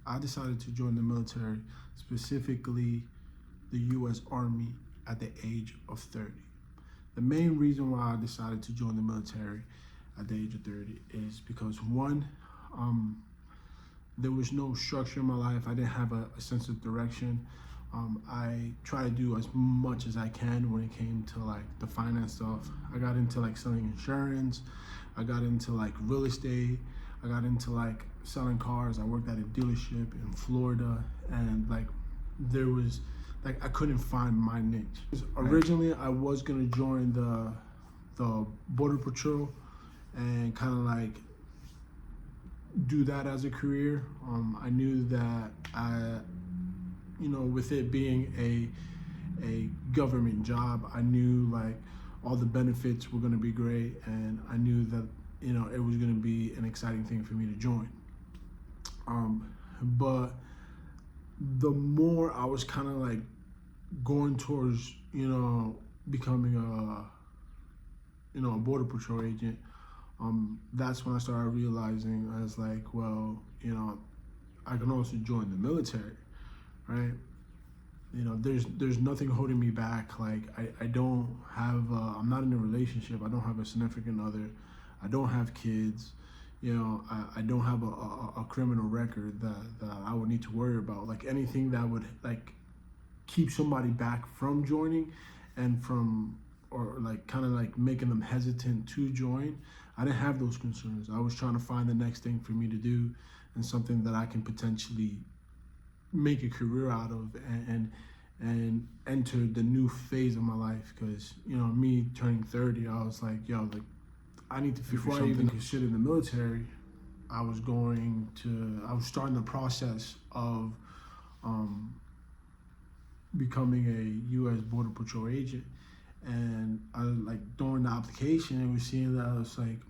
I decided to join the military, specifically the U.S. Army, at the age of 30. The main reason why I decided to join the military at the age of 30 is because one, there was no structure in my life. I didn't have a sense of direction. I try to do as much as I can when it came to like the finance stuff. I got into like selling insurance. I got into like real estate. I got into like selling cars. I worked at a dealership in Florida, and like there was like I couldn't find my niche. Originally, I was gonna join the Border Patrol and kind of like do that as a career. I knew that with it being a government job, I knew like all the benefits were going to be great, and I knew that it was going to be an exciting thing for me to join. But the more I was kind of like going towards becoming a border patrol agent, that's when I started realizing I was like, well, I can also join the military, right? There's nothing holding me back. Like I don't have, I'm not in a relationship. I don't have a significant other. I don't have kids. I don't have a criminal record that I would need to worry about. Like anything that would like keep somebody back from joining and or like kind of like making them hesitant to join. I didn't have those concerns. I was trying to find the next thing for me to do and something that I can potentially make a career out of and enter the new phase of my life. Because me turning 30, I was like, I need to figure something. Before I even considered the military, I was starting the process of becoming a U.S. Border Patrol agent. And I like during the application, I was seeing that I was like,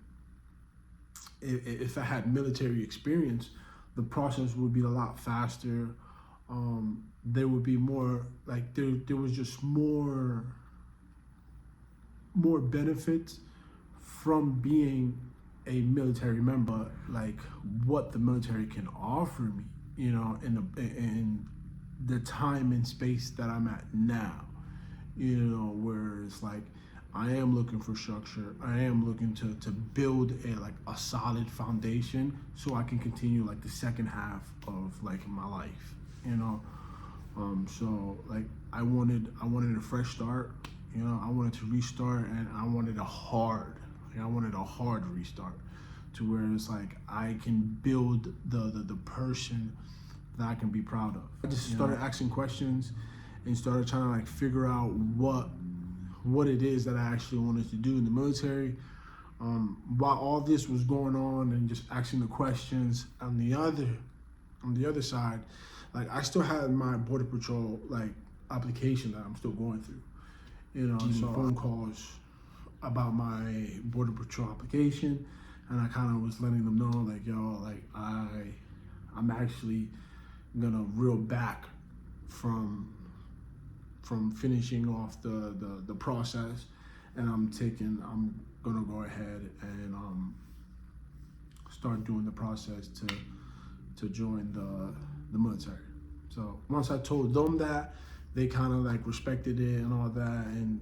if I had military experience, the process would be a lot faster. There would be more like there was just more benefits from being a military member, like what the military can offer me, in the time and space that I'm at now. Where it's like I am looking for structure. I am looking to build a solid foundation so I can continue like the second half of like my life. So like I wanted a fresh start. I wanted to restart, and I wanted a hard restart, to where it's like I can build the person that I can be proud of. I just started asking questions and started trying to like figure out what it is that I actually wanted to do in the military. While all this was going on and just asking the questions, on the other side, like I still had my Border Patrol like application that I'm still going through. So phone calls about my Border Patrol application, and I kind of was letting them know like, like I'm actually gonna reel back from finishing off the process, and I'm gonna go ahead and start doing the process to join the military. So once I told them that, they kind of like respected it and all that, and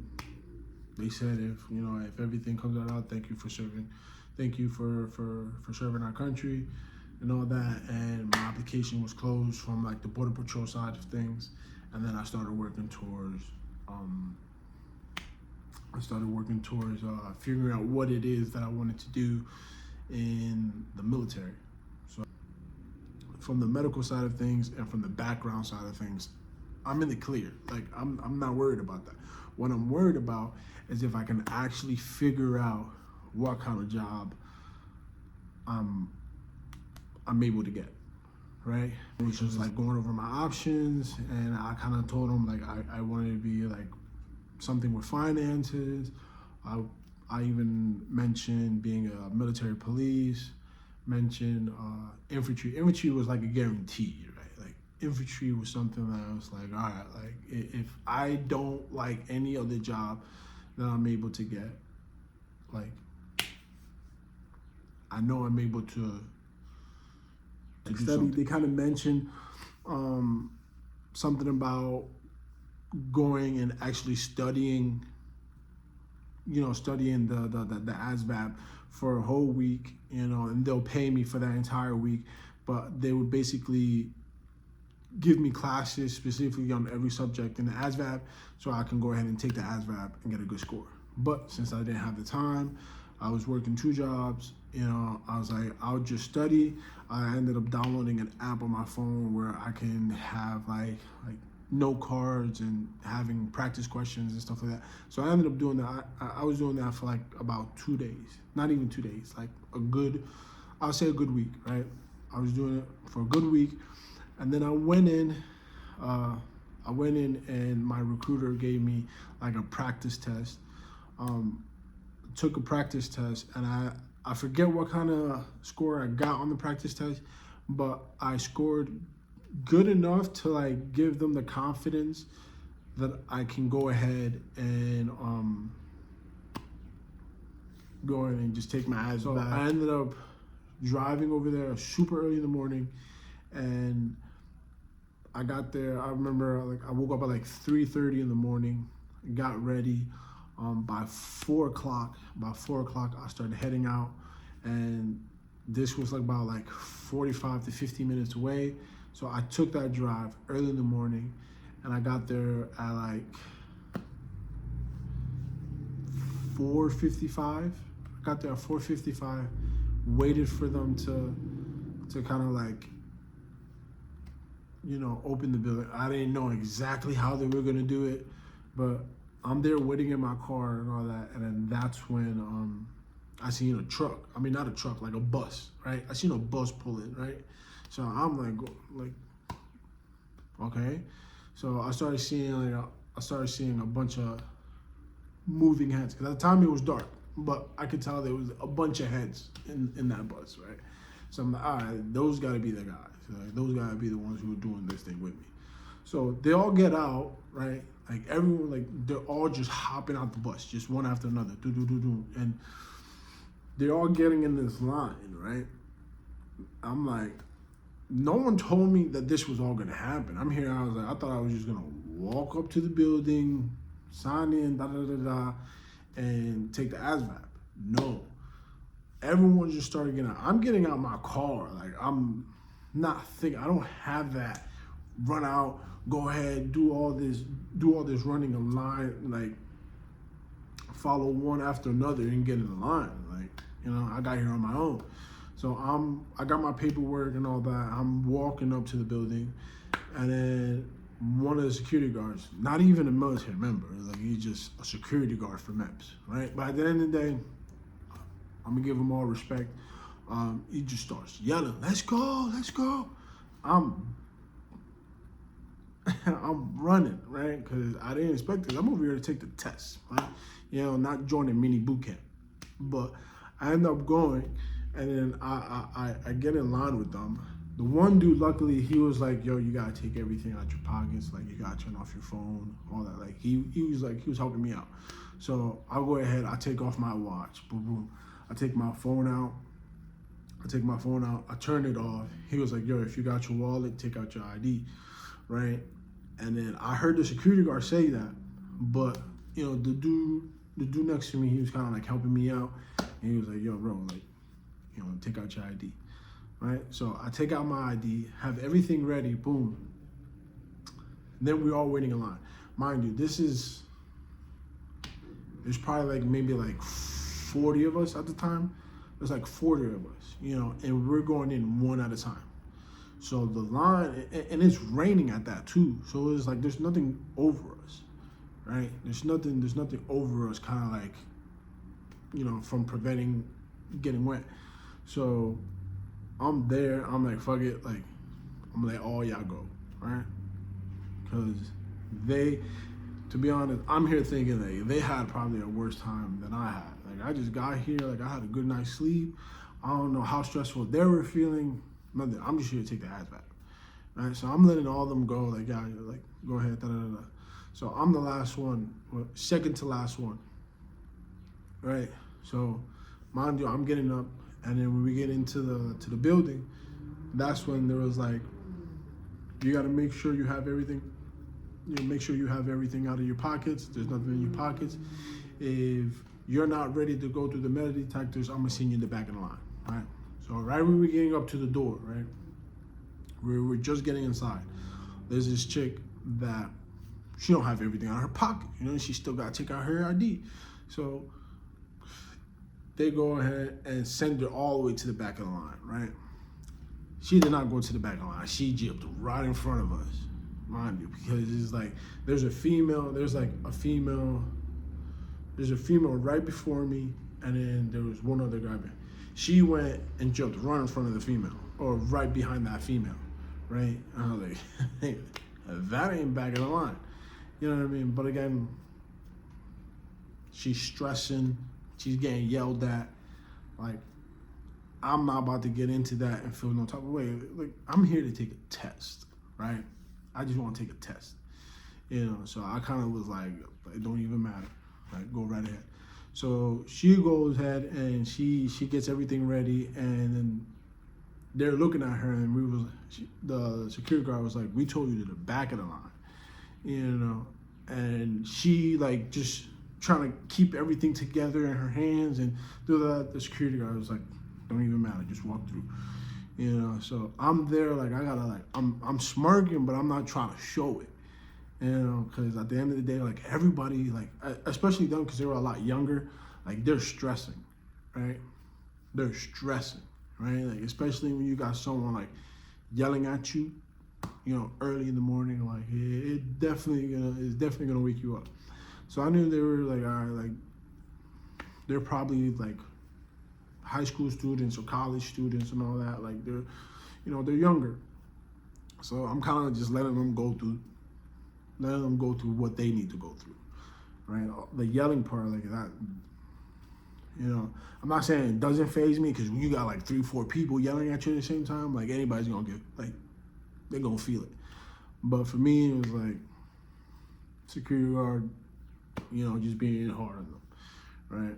they said if everything comes out, thank you for serving, thank you for serving our country and all that. And my application was closed from like the Border Patrol side of things, and then I started working towards figuring out what it is that I wanted to do in the military. So from the medical side of things and from the background side of things, I'm in the clear. Like I'm not worried about that. What I'm worried about is if I can actually figure out what kind of job I'm able to get, right? It was just like going over my options, and I kind of told them like I wanted to be like something with finances. I even mentioned being a military police, mentioned infantry. Infantry was like a guarantee, right? Like infantry was something that I was like, all right, like if I don't like any other job that I'm able to get, like I know I'm able to to do something. They kind of mentioned something about going and actually studying, studying the ASVAB for a whole week, and they'll pay me for that entire week, but they would basically give me classes specifically on every subject in the ASVAB so I can go ahead and take the ASVAB and get a good score. But since I didn't have the time, I was working 2 jobs, I was like, I'll just study. I ended up downloading an app on my phone where I can have like note cards and having practice questions and stuff like that. So I ended up doing that. I was doing that for like about 2 days, not even 2 days, like I'll say a good week, right? I was doing it for a good week. And then I went in and my recruiter gave me like a practice test. Took a practice test, and I forget what kind of score I got on the practice test, but I scored good enough to like give them the confidence that I can go ahead and go in and just take my ASVAB. So I ended up driving over there super early in the morning, and I got there. I remember like I woke up at like 3:30 in the morning, got ready. By 4 o'clock, I started heading out, and this was like about like 45 to 50 minutes away. So I took that drive early in the morning, and I got there at like 4:55. I got there at 4:55, waited for them to kind of like, open the building. I didn't know exactly how they were gonna do it, but I'm there waiting in my car and all that, and then that's when I seen a truck. I mean, not a truck, like a bus, right? I seen a bus pull in, right? So I'm like, okay. So I started seeing a bunch of moving heads, because at the time it was dark, but I could tell there was a bunch of heads in that bus, right? So I'm like, all right, those got to be the guys. Like, those got to be the ones who are doing this thing with me. So they all get out, right? Like everyone, like they're all just hopping out the bus, just one after another, and they're all getting in this line, right? I'm like, no one told me that this was all gonna happen. I'm here, I was like, I thought I was just gonna walk up to the building, sign in, and take the ASVAB. No, everyone just started getting out. I'm getting out my car, like I'm not thinking, I don't have that run out, go ahead, do all this running a line, like follow one after another and get in the line. Like, I got here on my own. So I got my paperwork and all that. I'm walking up to the building, and then one of the security guards, not even a military member, like he's just a security guard for MEPS, right? But at the end of the day, I'm gonna give him all respect. He just starts yelling, "Let's go, let's go." I'm running, right? Because I didn't expect this. I'm over here to take the test, right? Not join a mini boot camp. But I end up going, and then I get in line with them. The one dude, luckily, he was like, "Yo, you gotta take everything out your pockets. Like, you gotta turn off your phone, all that." Like, he was helping me out. So I'll go ahead. I take off my watch. Boom, boom. I take my phone out. I turn it off. He was like, "Yo, if you got your wallet, take out your ID." Right? And then I heard the security guard say that, but the dude next to me, he was kind of like helping me out, and he was like, "Yo, bro, like, take out your ID." Right? So I take out my ID, have everything ready, boom. And then we're all waiting in line. Mind you, there's probably like maybe like 40 of us at the time. There's like 40 of us, and we're going in one at a time. So the line, and it's raining at that too. So it's like there's nothing over us, right? There's nothing over us, kind of like, from preventing getting wet. So I'm there. I'm like, fuck it. Like, I'm like, all y'all go, right? Because to be honest, I'm here thinking that they had probably a worse time than I had. Like, I just got here. Like, I had a good night's sleep. I don't know how stressful they were feeling. Nothing. I'm just here to take the ASVAB, right? So I'm letting all of them go. Like, yeah, like, go ahead. So I'm the last one, second to last one, right? So, mind you, I'm getting up, and then when we get into the building, that's when there was like, you got to make sure you have everything. Make sure you have everything out of your pockets. There's nothing in your pockets. If you're not ready to go through the metal detectors, I'm gonna send you in the back of the line, right? So right when we're getting up to the door, right, we're just getting inside. There's this chick that she don't have everything out of her pocket, she still gotta take out her ID. So they go ahead and send her all the way to the back of the line, right? She did not go to the back of the line. She jumped right in front of us, mind you, because it's like there's a female right before me, and then there was one other guy. She went and jumped right in front of the female, or right behind that female, right? And I was like, hey, that ain't back of the line. You know what I mean? But again, she's stressing, she's getting yelled at. Like, I'm not about to get into that and feel no type of way. Like, I'm here to take a test, right? I just want to take a test, So I kind of was like, it don't even matter. Like, go right ahead. So she goes ahead and she gets everything ready, and then they're looking at her, and the security guard was like, we told you to the back of the line, and she like just trying to keep everything together in her hands and do that. The security guard was like, don't even matter, just walk through. So I'm there, like, I gotta, like, I'm smirking, but I'm not trying to show it, because at the end of the day, like, everybody, like, especially them, because they were a lot younger, like, they're stressing, right? They're stressing, right? Like, especially when you got someone, like, yelling at you, early in the morning, like, it's definitely gonna wake you up. So I knew they were, like, all right, like, they're probably, like, high school students or college students and all that. Like, they're younger. So I'm kind of just letting them go through what they need to go through, right? The yelling part, like that, I'm not saying it doesn't faze me, because when you got like 3-4 people yelling at you at the same time, like, anybody's gonna get, like, they're gonna feel it. But for me, it was like security guard, just being hard on them, right?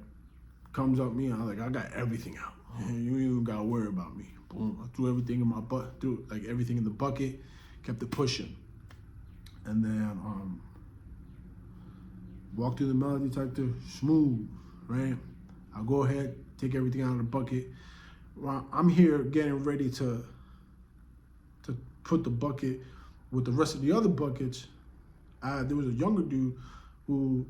Comes up me, I got everything out. You even gotta worry about me. Boom, I threw everything in my butt, threw like everything in the bucket, kept it pushing. And then walk through the metal detector, smooth, right? I'll go ahead, take everything out of the bucket. Well, I'm here getting ready to put the bucket with the rest of the other buckets. There was a younger dude who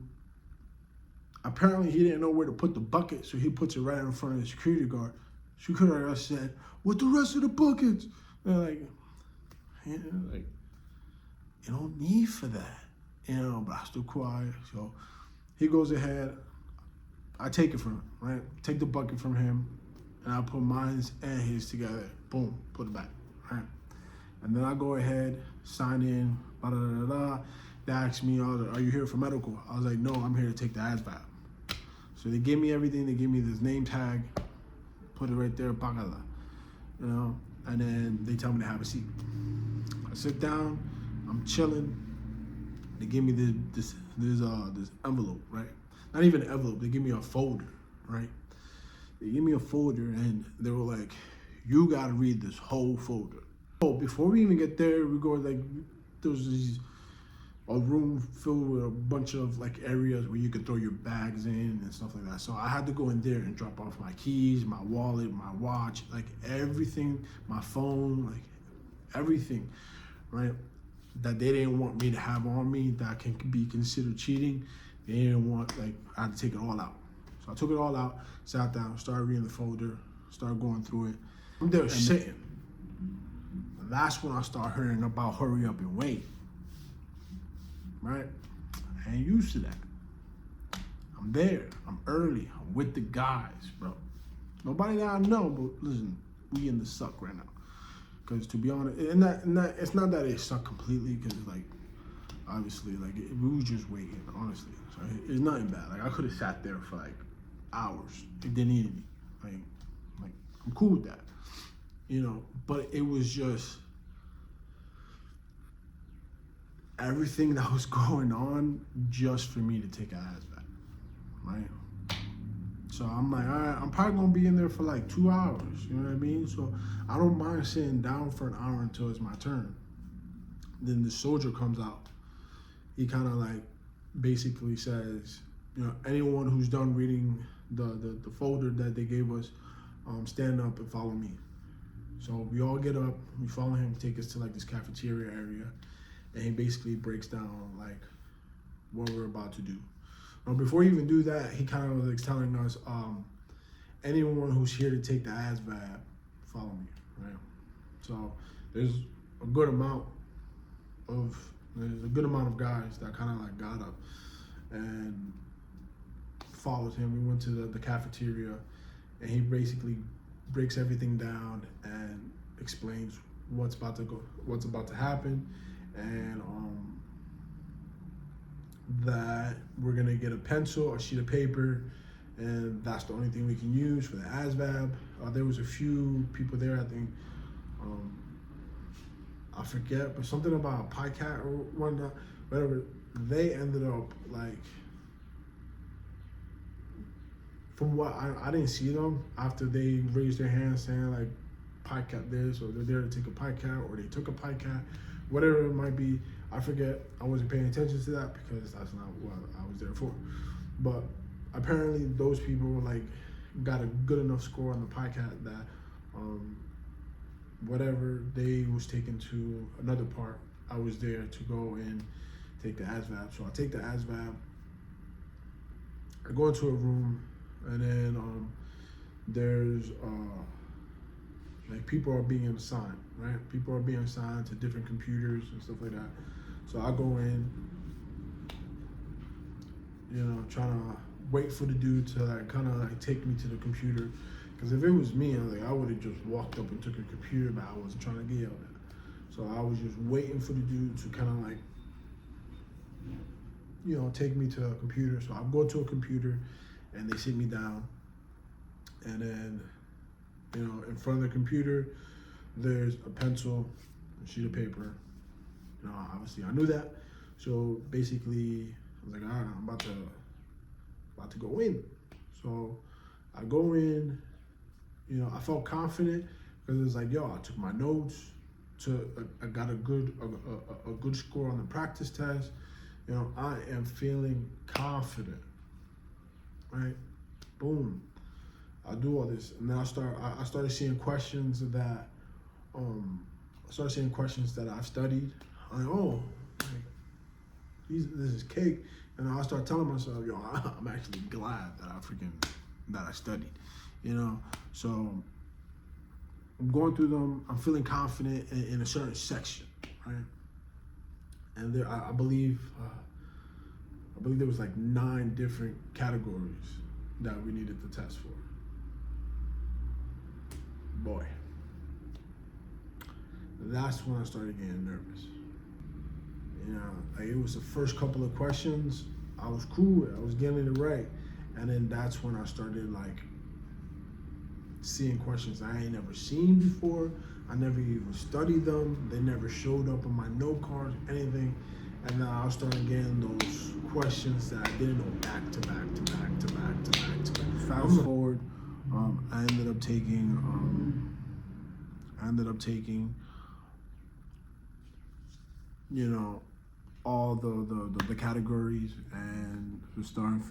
apparently he didn't know where to put the bucket, so he puts it right in front of the security guard. Security guard said, "With the rest of the buckets?" And like, you don't need for that, but I still quiet. So he goes ahead. I take it from him, right? Take the bucket from him, and I put mine and his together. Boom, put it back, right? And then I go ahead, sign in, blah, blah, blah, blah. They asked me, are you here for medical? I was like, no, I'm here to take the ASVAB. So they gave me everything. They gave me this name tag, put it right there, Pagala, and then they tell me to have a seat. I sit down, I'm chilling. They give me this envelope, right? Not even an envelope, they give me a folder, right? They give me a folder, and they were like, you gotta read this whole folder. So before we even get there, we go, like, there's a room filled with a bunch of like areas where you could throw your bags in and stuff like that. So I had to go in there and drop off my keys, my wallet, my watch, like everything, my phone, like everything, right? That they didn't want me to have on me that can be considered cheating. They didn't want, like, I had to take it all out. So I took it all out, sat down, started reading the folder, started going through it. I'm there sitting. And that's when I start hearing about hurry up and wait. Right? I ain't used to that. I'm there. I'm early. I'm with the guys, bro. Nobody that I know, but listen, we in the suck right now. Because to be honest, and that it's not that it sucked completely, because like, obviously, like, we was just waiting, honestly. So it's nothing bad. Like, I could have sat there for like hours. It didn't need me. Like I'm cool with that. But it was just everything that was going on just for me to take a ASVAB, right? So I'm like, all right, I'm probably gonna be in there for like 2 hours. You know what I mean? So I don't mind sitting down for an hour until it's my turn. Then the soldier comes out. He kind of like basically says, you know, anyone who's done reading the folder that they gave us, stand up and follow me. So we all get up, we follow him, take us to like this cafeteria area, and he basically breaks down like what we're about to do. Before he even do that, he kind of was like telling us, anyone who's here to take the ASVAB, follow me, right? So there's a good amount of guys that kind of like got up and followed him. We went to the cafeteria, and he basically breaks everything down and explains what's about to happen, and that we're gonna get a pencil, a sheet of paper, and that's the only thing we can use for the ASVAB. There was a few people there, I think, I forget, but something about a pie cat or whatever. They ended up like, from what I didn't see them after they raised their hands saying like pie cat this, or they're there to take a pie cat, or they took a pie cat, whatever it might be. I forget. I wasn't paying attention to that because that's not what I was there for. But apparently those people were like got a good enough score on the pie cat that whatever they was taken to another part, I was there to go and take the ASVAB. So I take the ASVAB, I go into a room, and then there's like people are being assigned, right? People are being assigned to different computers and stuff like that. So I go in, you know, trying to wait for the dude to like kind of like take me to the computer. Because if it was me, I would have just walked up and took a computer, but I wasn't trying to get yelled at. So I was just waiting for the dude to kind of like, you know, take me to a computer. So I go to a computer, and they sit me down, and then, you know, in front of the computer, there's a pencil, a sheet of paper. You know, obviously I knew that. So basically, I was like, all right, I'm about to go in. So I go in. You know, I felt confident because it was like, yo, I took my notes. I got a good score on the practice test. You know, I am feeling confident. Right? Boom. I do all this, and then I started seeing questions that I've studied. I'm like, oh, like, this is cake. And I start telling myself, yo, I'm actually glad that I studied, you know. So I'm going through them. I'm feeling confident in a certain section, right? And there, I believe there was like 9 different categories that we needed the test for. Boy, that's when I started getting nervous. You know, like it was the first couple of questions, I was cool, I was getting it right. And then that's when I started like seeing questions I ain't never seen before. I never even studied them. They never showed up on my note cards, anything. And then I started getting those questions that I didn't know back to back to back to back to back to back. Fast forward, I ended up taking, you know, all the categories, and was starting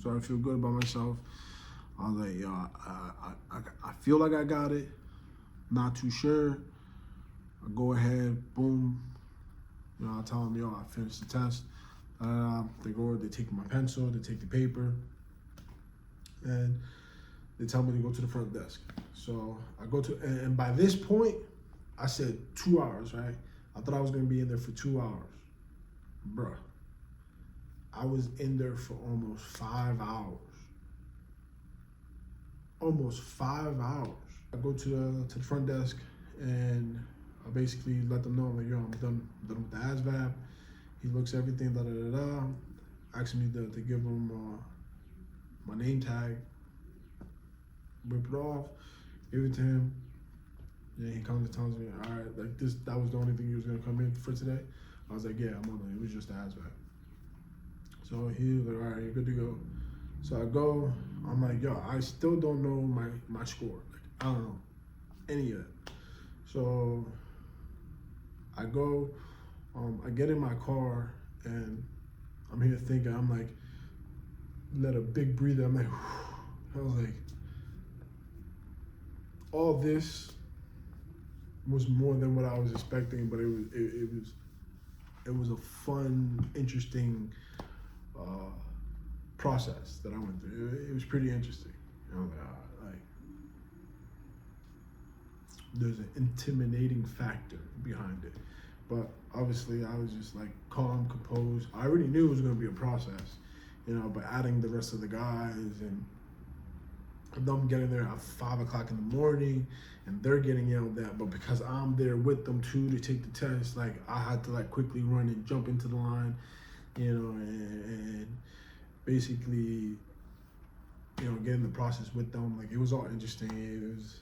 to feel good about myself. I was like, yo, I feel like I got it. Not too sure. I go ahead, boom. You know, I tell them, yo, I finished the test. They take my pencil, they take the paper, and they tell me to go to the front desk. So I go to, and by this point, I said 2 hours, right? I thought I was gonna be in there for 2 hours. Bruh, I was in there for almost 5 hours. Almost 5 hours. I go to the front desk, and I basically let them know, I'm like, yo, I'm done with the ASVAB. He looks at everything, asks me to give him my name tag, whip it off, give it to him. Yeah, he comes and tells me, all right, like that was the only thing you was gonna come in for today? I was like, yeah, I'm on it. It was just the ASVAB. So he was like, all right, you're good to go. So I go, I'm like, yo, I still don't know my score. Like, I don't know any of it. So I go, I get in my car, and I'm here thinking, I'm like, let a big breather. I'm like, whew. I was like, all this was more than what I was expecting, but it was a fun, interesting process that I went through. It was pretty interesting. You know, like there's an intimidating factor behind it, but obviously I was just like calm, composed. I already knew it was going to be a process, you know, but adding the rest of the guys and them getting there at 5 o'clock in the morning and they're getting yelled at, but because I'm there with them too to take the test, like I had to like quickly run and jump into the line, you know, and basically, you know, get in the process with them. Like it was all interesting. It was,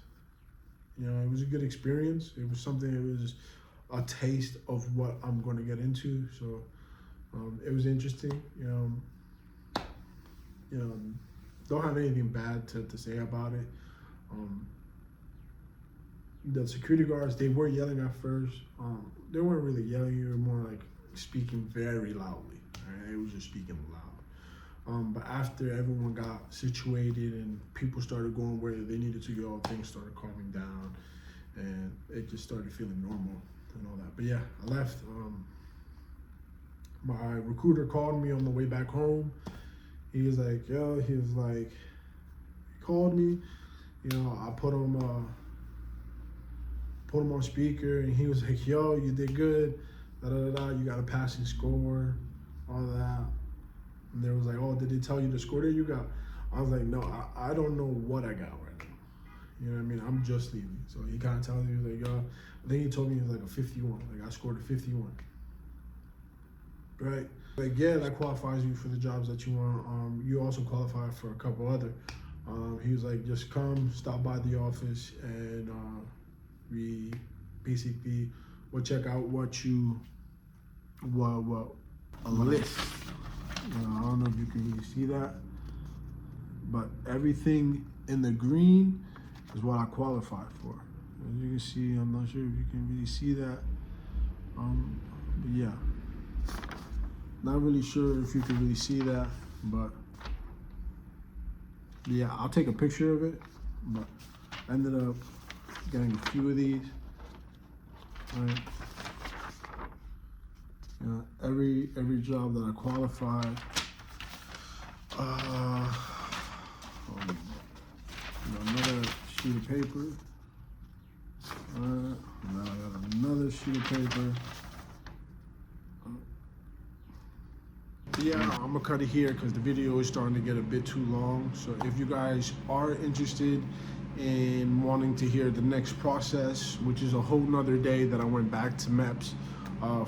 you know, it was a good experience. It was something, it was a taste of what I'm going to get into. So it was interesting, you know, don't have anything bad to say about it. The security guards, they were yelling at first. They weren't really yelling, they were more like speaking very loudly. Right? They were just speaking loud. But after everyone got situated and people started going where they needed to go, things started calming down and it just started feeling normal and all that. But yeah, I left. My recruiter called me on the way back home. He was like, yo, he called me, you know, I put him on speaker and he was like, yo, you did good, you got a passing score, all that. And they was like, oh, did they tell you the score that you got? I was like, no, I don't know what I got right now. You know what I mean? I'm just leaving. So he kind of tells me, he was like, yo, I think he told me it was like a 51. Like I scored a 51. Right? Like, yeah, that qualifies you for the jobs that you want. You also qualify for a couple other. He was like, just come, stop by the office, and we basically will check out what a list. You know, I don't know if you can really see that, but everything in the green is what I qualified for. As you can see, I'm not sure if you can really see that, but yeah. Not really sure if you can really see that, but yeah, I'll take a picture of it. But I ended up getting a few of these. Right. You know, every job that I qualified. Another sheet of paper. Now I got another sheet of paper. Yeah, I'm gonna cut it here because the video is starting to get a bit too long. So if you guys are interested in wanting to hear the next process, which is a whole nother day that I went back to MEPS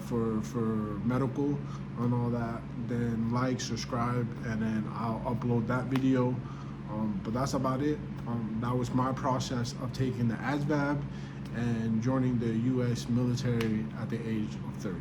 for medical and all that, then like, subscribe, and then I'll upload that video. But that's about it. That was my process of taking the ASVAB and joining the U.S. military at the age of 30.